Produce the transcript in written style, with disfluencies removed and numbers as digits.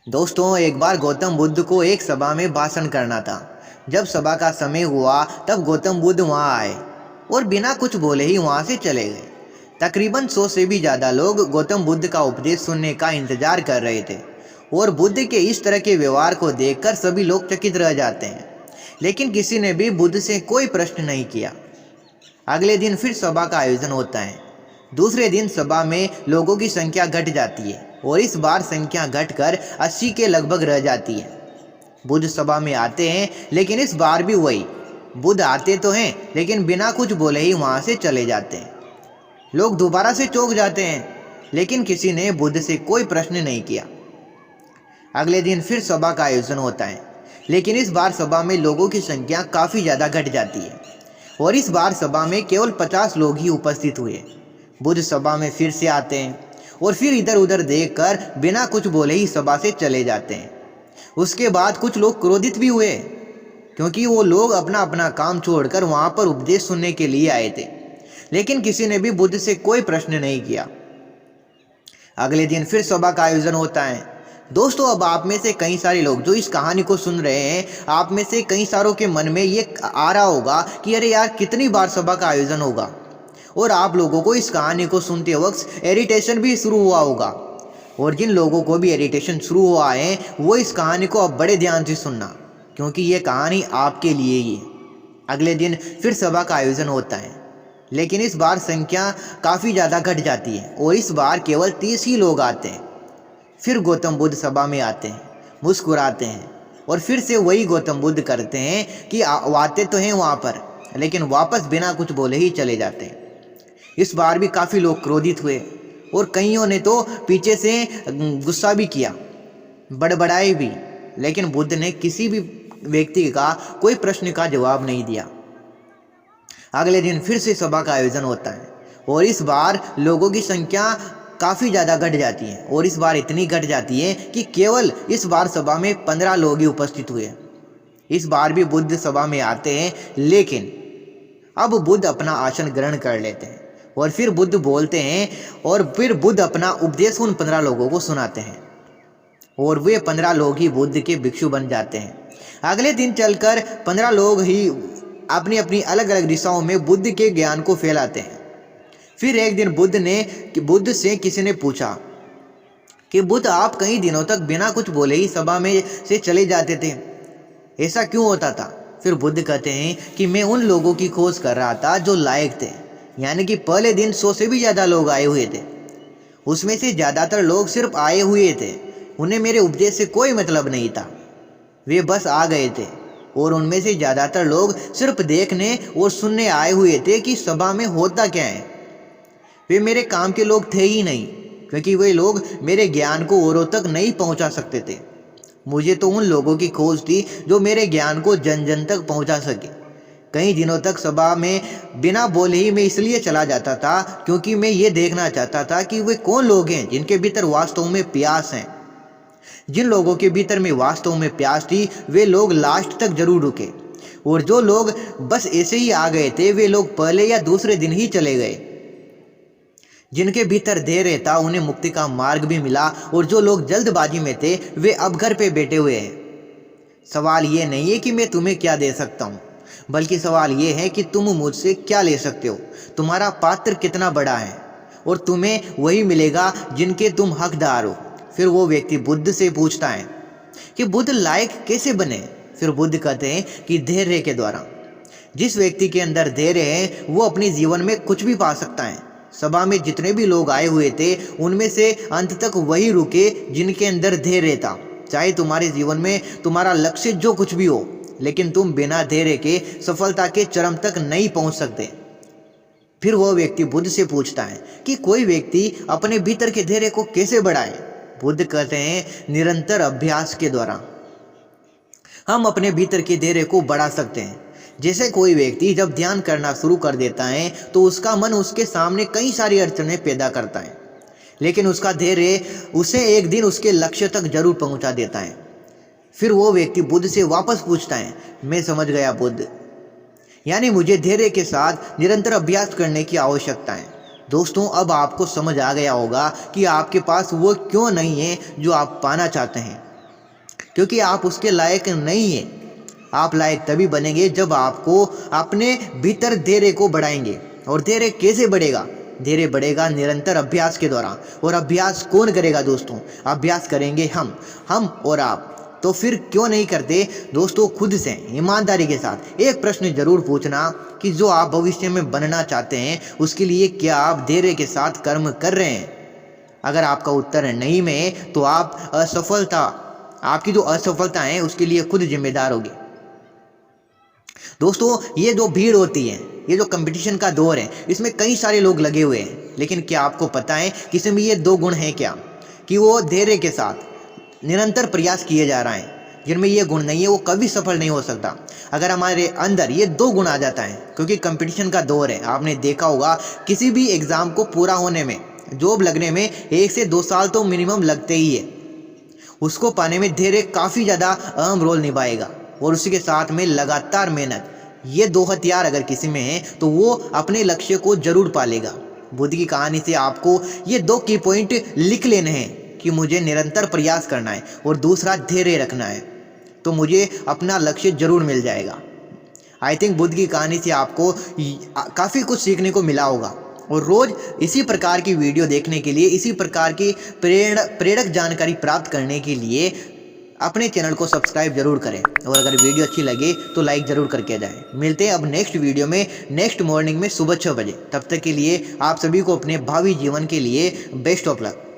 दोस्तों, एक बार गौतम बुद्ध को एक सभा में भाषण करना था। जब सभा का समय हुआ तब गौतम बुद्ध वहां आए और बिना कुछ बोले ही वहां से चले गए। तकरीबन 100 से भी ज़्यादा लोग गौतम बुद्ध का उपदेश सुनने का इंतजार कर रहे थे और बुद्ध के इस तरह के व्यवहार को देखकर सभी लोग चकित रह जाते हैं। लेकिन किसी ने भी बुद्ध से कोई प्रश्न नहीं किया। अगले दिन फिर सभा का आयोजन होता है। दूसरे दिन सभा में लोगों की संख्या घट जाती है और इस बार संख्या घटकर 80 के लगभग रह जाती है। बुद्ध सभा में आते हैं, लेकिन इस बार भी वही, बुद्ध आते तो हैं लेकिन बिना कुछ बोले ही वहां से चले जाते हैं। लोग दोबारा से चौंक जाते हैं, लेकिन किसी ने बुद्ध से कोई प्रश्न नहीं किया। अगले दिन फिर सभा का आयोजन होता है, लेकिन इस बार सभा में लोगों की संख्या काफ़ी ज़्यादा घट जाती है और इस बार सभा में केवल 50 लोग ही उपस्थित हुए। बुद्ध सभा में फिर से आते हैं और फिर इधर उधर देखकर बिना कुछ बोले ही सभा से चले जाते हैं। उसके बाद कुछ लोग क्रोधित भी हुए, क्योंकि वो लोग अपना अपना काम छोड़कर वहाँ पर उपदेश सुनने के लिए आए थे। लेकिन किसी ने भी बुद्ध से कोई प्रश्न नहीं किया। अगले दिन फिर सभा का आयोजन होता है। दोस्तों, अब आप में से कई सारे लोग जो इस कहानी को सुन रहे हैं, आप में से कई सारों के मन में ये आ रहा होगा कि अरे यार, कितनी बार सभा का आयोजन होगा। और आप लोगों को इस कहानी को सुनते वक्त इरिटेशन भी शुरू हुआ होगा। और जिन लोगों को भी इरिटेशन शुरू हुआ है, वो इस कहानी को अब बड़े ध्यान से सुनना, क्योंकि ये कहानी आपके लिए ही है। अगले दिन फिर सभा का आयोजन होता है, लेकिन इस बार संख्या काफ़ी ज़्यादा घट जाती है और इस बार केवल 30 ही लोग आते हैं। फिर गौतम बुद्ध सभा में आते हैं, मुस्कुराते हैं और फिर से वही गौतम बुद्ध करते हैं कि आते तो हैं वहाँ पर, लेकिन वापस बिना कुछ बोले ही चले जाते हैं। इस बार भी काफ़ी लोग क्रोधित हुए और कईयों ने तो पीछे से गुस्सा भी किया, बड़बड़ाए भी, लेकिन बुद्ध ने किसी भी व्यक्ति का कोई प्रश्न का जवाब नहीं दिया। अगले दिन फिर से सभा का आयोजन होता है और इस बार लोगों की संख्या काफ़ी ज़्यादा घट जाती है और इस बार इतनी घट जाती है कि केवल इस बार सभा में 15 लोग ही उपस्थित हुए। इस बार भी बुद्ध सभा में आते हैं, लेकिन अब बुद्ध अपना आसन ग्रहण कर लेते हैं और फिर बुद्ध बोलते हैं और फिर बुद्ध अपना उपदेश उन 15 लोगों को सुनाते हैं और वे 15 लोग ही बुद्ध के भिक्षु बन जाते हैं। अगले दिन चलकर 15 लोग ही अपनी अपनी अलग अलग दिशाओं में बुद्ध के ज्ञान को फैलाते हैं। फिर एक दिन बुद्ध से किसी ने पूछा कि बुद्ध, आप कई दिनों तक बिना कुछ बोले ही सभा में से चले जाते थे, ऐसा क्यों होता था? फिर बुद्ध कहते हैं कि मैं उन लोगों की खोज कर रहा था जो लायक थे, यानी कि पहले दिन 100 से भी ज़्यादा लोग आए हुए थे। उसमें से ज़्यादातर लोग सिर्फ आए हुए थे, उन्हें मेरे उपदेश से कोई मतलब नहीं था, वे बस आ गए थे। और उनमें से ज़्यादातर लोग सिर्फ देखने और सुनने आए हुए थे कि सभा में होता क्या है। वे मेरे काम के लोग थे ही नहीं, क्योंकि वे लोग मेरे ज्ञान को औरों तक नहीं पहुंचा सकते थे। मुझे तो उन लोगों की खोज थी जो मेरे ज्ञान को जन जन तक पहुंचा सके। कई दिनों तक सभा में बिना बोले ही मैं इसलिए चला जाता था क्योंकि मैं ये देखना चाहता था कि वे कौन लोग हैं जिनके भीतर वास्तव में प्यास है। जिन लोगों के भीतर में वास्तव में प्यास थी, वे लोग लास्ट तक जरूर रुके, और जो लोग बस ऐसे ही आ गए थे, वे लोग पहले या दूसरे दिन ही चले गए। जिनके भीतर धैर्य था, उन्हें मुक्ति का मार्ग भी मिला, और जो लोग जल्दबाजी में थे, वे अब घर पे बैठे हुए हैं। सवाल ये नहीं है कि मैं तुम्हें क्या दे सकता हूँ, बल्कि सवाल ये है कि तुम मुझसे क्या ले सकते हो। तुम्हारा पात्र कितना बड़ा है, और तुम्हें वही मिलेगा जिनके तुम हकदार हो। फिर वो व्यक्ति बुद्ध से पूछता है कि बुद्ध लायक कैसे बने? फिर बुद्ध कहते हैं कि धैर्य के द्वारा। जिस व्यक्ति के अंदर धैर्य है, वो अपने जीवन में कुछ भी पा सकता है। सभा में जितने भी लोग आए हुए थे, उनमें से अंत तक वही रुके जिनके अंदर धैर्य था। चाहे तुम्हारे जीवन में तुम्हारा लक्ष्य जो कुछ भी हो, लेकिन तुम बिना धैर्य के सफलता के चरम तक नहीं पहुंच सकते। फिर वह व्यक्ति बुद्ध से पूछता है कि कोई व्यक्ति अपने भीतर के धैर्य को कैसे बढ़ाए? बुद्ध कहते हैं, निरंतर अभ्यास के द्वारा हम अपने भीतर के धैर्य को बढ़ा सकते हैं। जैसे कोई व्यक्ति जब ध्यान करना शुरू कर देता है, तो उसका मन उसके सामने कई सारी अड़चनें पैदा करता है, लेकिन उसका धैर्य उसे एक दिन उसके लक्ष्य तक जरूर पहुंचा देता है। फिर वो व्यक्ति बुद्ध से वापस पूछता है, मैं समझ गया बुद्ध, यानी मुझे धैर्य के साथ निरंतर अभ्यास करने की आवश्यकता है। दोस्तों, अब आपको समझ आ गया होगा कि आपके पास वो क्यों नहीं है जो आप पाना चाहते हैं। क्योंकि आप उसके लायक नहीं हैं। आप लायक तभी बनेंगे जब आपको अपने भीतर धैर्य को बढ़ाएंगे। और धैर्य कैसे बढ़ेगा? धैर्य बढ़ेगा निरंतर अभ्यास के द्वारा। और अभ्यास कौन करेगा दोस्तों? अभ्यास करेंगे हम और आप। तो फिर क्यों नहीं करते दोस्तों खुद से ईमानदारी के साथ एक प्रश्न जरूर पूछना कि जो आप भविष्य में बनना चाहते हैं उसके लिए क्या आप धैर्य के साथ कर्म कर रहे हैं? अगर आपका उत्तर नहीं में है तो आपकी जो असफलता है उसके लिए खुद जिम्मेदार होगी। दोस्तों ये जो भीड़ होती है, ये जो कंपटीशन का दौर है, इसमें कई सारे लोग लगे हुए हैं, लेकिन क्या आपको पता है कि इसमें ये दो गुण हैं क्या? कि वो धैर्य के साथ निरंतर प्रयास किए जा रहा है। जिनमें ये गुण नहीं है वो कभी सफल नहीं हो सकता। अगर हमारे अंदर ये दो गुण आ जाता है, क्योंकि कंपटीशन का दौर है, आपने देखा होगा किसी भी एग्ज़ाम को पूरा होने में, जॉब लगने में 1 से 2 साल तो मिनिमम लगते ही है। उसको पाने में धैर्य काफ़ी ज़्यादा अहम रोल निभाएगा। और उसी के साथ में लगातार मेहनत, ये दो हथियार अगर किसी में है तो वो अपने लक्ष्य को जरूर पालेगा। बुद्ध की कहानी से आपको ये 2 की पॉइंट लिख लेने हैं कि मुझे निरंतर प्रयास करना है और दूसरा धैर्य रखना है, तो मुझे अपना लक्ष्य जरूर मिल जाएगा। आई थिंक बुद्ध की कहानी से आपको काफ़ी कुछ सीखने को मिला होगा। और रोज़ इसी प्रकार की वीडियो देखने के लिए, इसी प्रकार की प्रेरक जानकारी प्राप्त करने के लिए अपने चैनल को सब्सक्राइब जरूर करें। और अगर वीडियो अच्छी लगे तो लाइक ज़रूर करके जाएं। मिलते हैं अब नेक्स्ट वीडियो में, नेक्स्ट मॉर्निंग में सुबह 6 बजे। तब तक के लिए आप सभी को अपने भावी जीवन के लिए बेस्ट ऑफ लक।